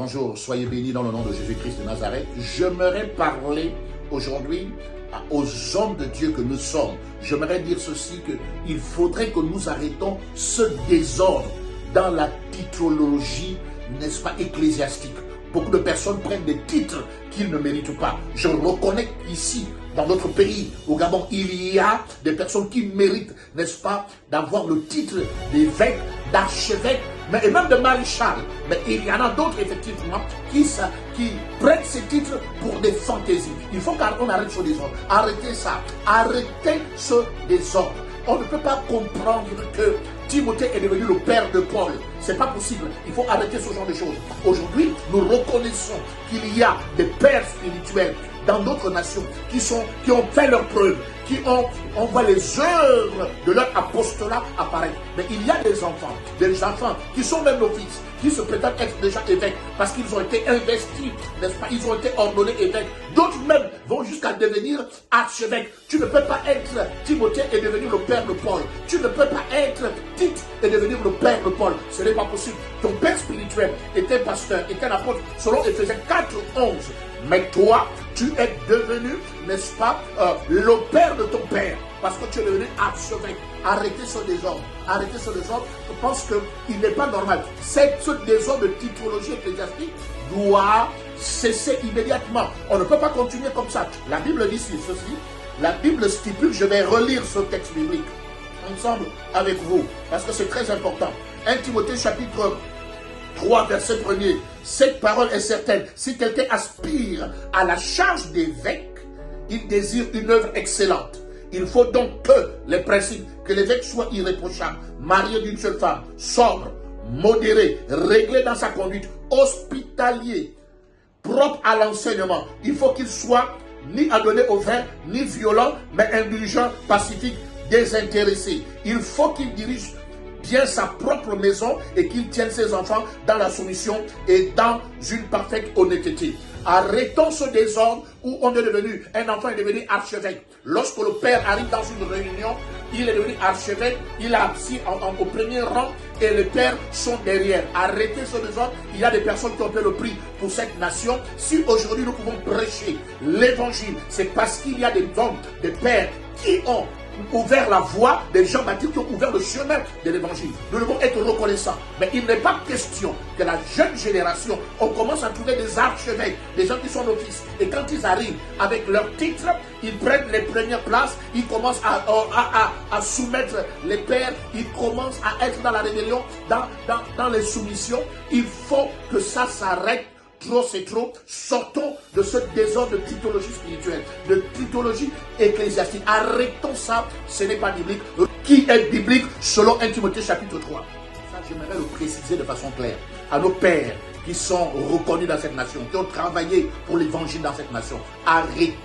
Bonjour, soyez bénis dans le nom de Jésus-Christ de Nazareth. J'aimerais parler aujourd'hui aux hommes de Dieu que nous sommes. J'aimerais dire ceci, qu'il faudrait que nous arrêtons ce désordre dans la titrologie, n'est-ce pas, ecclésiastique. Beaucoup de personnes prennent des titres qu'ils ne méritent pas. Je reconnais ici, dans notre pays, au Gabon, il y a des personnes qui méritent, n'est-ce pas, d'avoir le titre d'évêque, d'archevêque, et même de maréchal. Mais il y en a d'autres, effectivement, qui prennent ces titres pour des fantaisies. Il faut qu'on arrête ce désordre. Arrêtez ça. Arrêtez ce désordre. On ne peut pas comprendre que Timothée est devenu le père de Paul. C'est pas possible. Il faut arrêter ce genre de choses. Aujourd'hui, nous reconnaissons qu'il y a des pères spirituels dans d'autres nations qui ont fait leurs preuves, on voit les œuvres de leur apostolat apparaître. Mais il y a des enfants qui sont même novices, qui se prétendent être déjà évêques parce qu'ils ont été investis, n'est-ce pas? Ils ont été ordonnés évêques. D'autres même vont jusqu'à devenir archevêques. Tu ne peux pas être Timothée et devenir le père de Paul. Tu ne peux pas être Tite et devenir le père de Paul. Ce n'est pas possible. Ton père spirituel était pasteur, était un apôtre, selon Éphésiens 4:11. Mais toi, tu es devenu, n'est-ce pas, le père de ton père, parce que tu es devenu archevêque. Arrêtez ce désordre. Arrêtez ce désordre. Je pense qu'il n'est pas normal. Ce désordre de titrologie ecclésiastique doit cesser immédiatement. On ne peut pas continuer comme ça. La Bible dit ceci. La Bible stipule, je vais relire ce texte biblique ensemble avec vous, parce que c'est très important. 1 Timothée chapitre 3, verset 1er. Cette parole est certaine. Si quelqu'un aspire à la charge d'évêque, il désire une œuvre excellente. Il faut donc que les principes, que l'évêque soit irréprochable, marié d'une seule femme, sobre, modéré, réglé dans sa conduite, hospitalier, propre à l'enseignement. Il faut qu'il soit ni adonné au vin, ni violent, mais indulgent, pacifique, désintéressé. Il faut qu'il dirige bien sa propre maison et qu'il tienne ses enfants dans la soumission et dans une parfaite honnêteté. Arrêtons ce désordre où un enfant est devenu archevêque. Lorsque le père arrive dans une réunion, il est devenu archevêque, il a assis au premier rang et les pères sont derrière. Arrêtez ce désordre. Il y a des personnes qui ont fait le prix pour cette nation. Si aujourd'hui nous pouvons prêcher l'évangile, c'est parce qu'il y a des hommes, des pères qui ont ouvert la voie, des gens baptistes qui ont ouvert le chemin de l'évangile. Nous devons être reconnaissants. Mais il n'est pas question que la jeune génération, on commence à trouver des archevêques, des gens qui sont novices. Et quand ils arrivent avec leur titre, ils prennent les premières places, ils commencent à soumettre les pères, ils commencent à être dans la rébellion, dans les soumissions. Il faut que ça s'arrête. Trop, c'est trop. Sortons de ce désordre de titologie spirituelle, de titologie ecclésiastique. Arrêtons ça, ce n'est pas biblique. Qui est biblique selon 1 Timothée chapitre 3. Ça, j'aimerais le préciser de façon claire à nos pères qui sont reconnus dans cette nation, qui ont travaillé pour l'évangile dans cette nation. Arrêtez.